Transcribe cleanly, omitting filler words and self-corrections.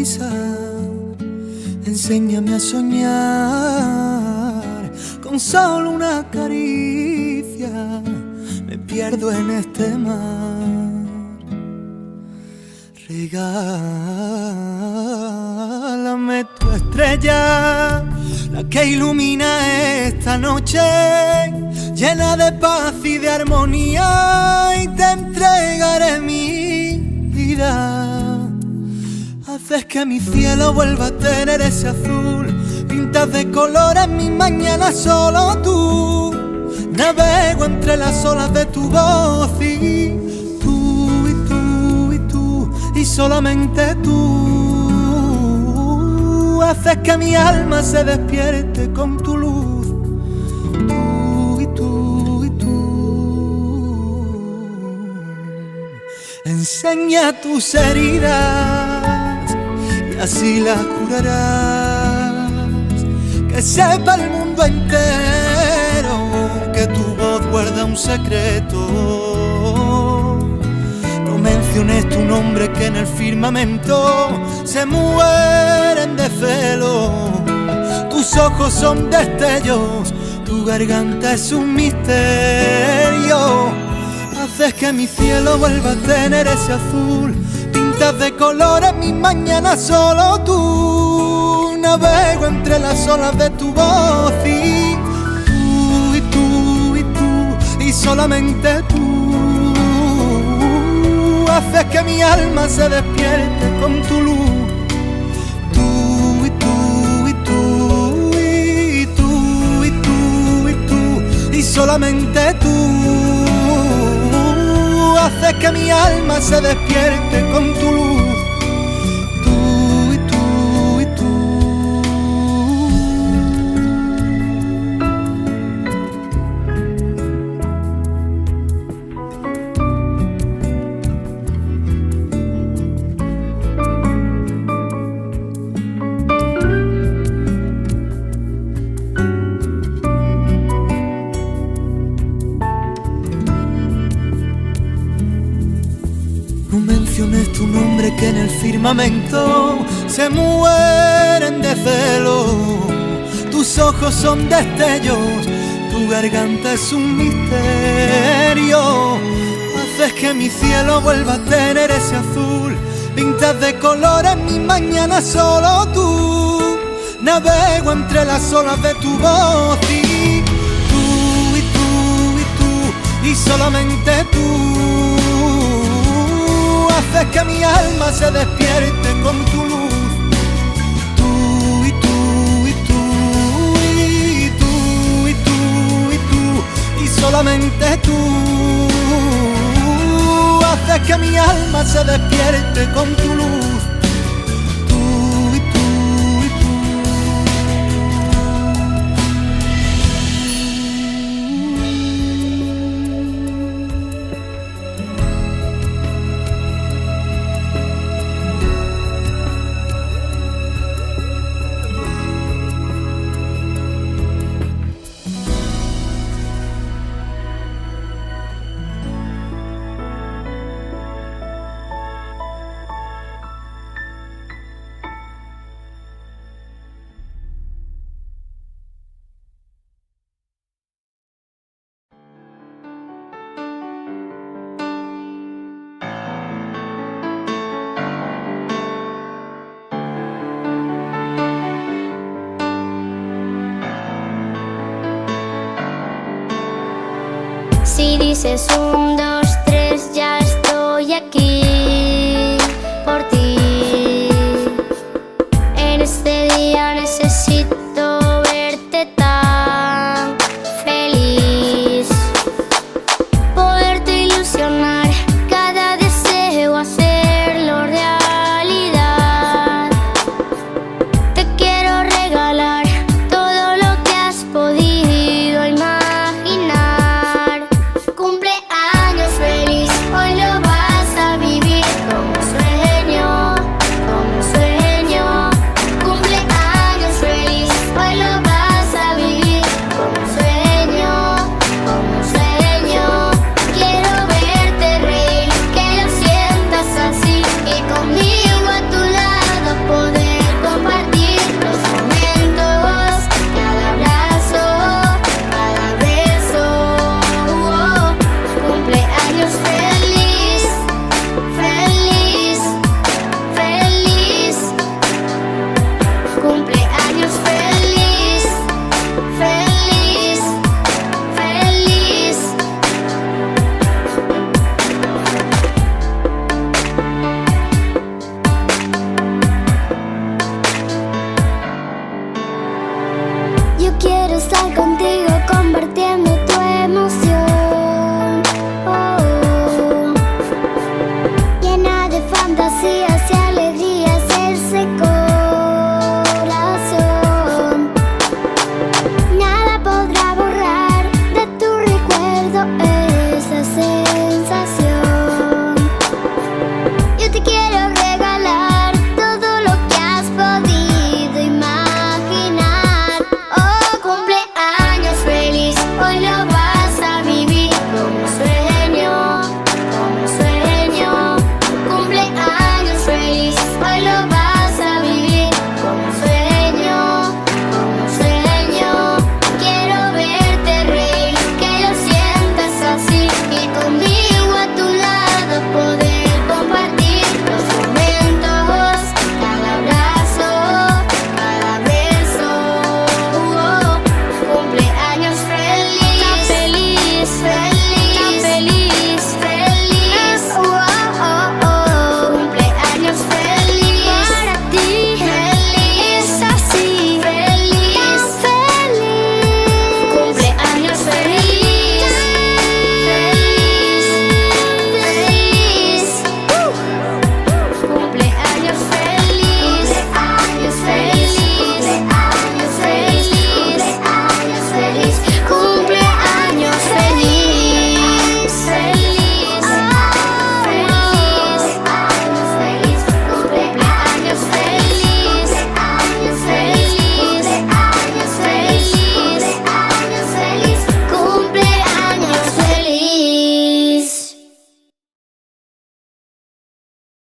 sonrisa, enséñame a soñar con solo una caricia. Me pierdo en este mar. Regálame tu estrella, la que ilumina esta noche, llena de paz y de armonía, y te entregaré mi vida. Haces que mi cielo vuelva a tener ese azul, pintas de colores mis mañanas solo tú. Navego entre las olas de tu voz y tú, y tú, y tú, y solamente tú. Haces que mi alma se despierte con tu luz. Tú, y tú, y tú. Enseña tus heridas y así las curarás. Que sepa el mundo entero que tu voz guarda un secreto. No menciones tu nombre, que en el firmamento se mueren de celo. Tus ojos son destellos, tu garganta es un misterio. Haces que mi cielo vuelva a tener ese azul, pintas de colores mis mañanas solo tú. Navego entre las olas de tu voz y tú, y tú, y tú, y solamente tú. Haces que mi alma se despierte con tu luz. Tú, y tú, y tú, y tú, y tú, y tú, y solamente tú. Haces que mi alma se despierte con tu luz. Tu nombre, que en el firmamento se mueren de celo. Tus ojos son destellos, tu garganta es un misterio. Haces que mi cielo vuelva a tener ese azul, pintas de colores mis mañanas solo tú. Navego entre las olas de tu voz y tú, y tú, y tú, y solamente tú. Haces que mi alma se despierte con tu luz. Tú, y tú, y tú, y tú, y tú, y tú, y solamente tú. Haces que mi alma se despierte con tu luz. Tú, y tú, y tú. Si dices 1, 2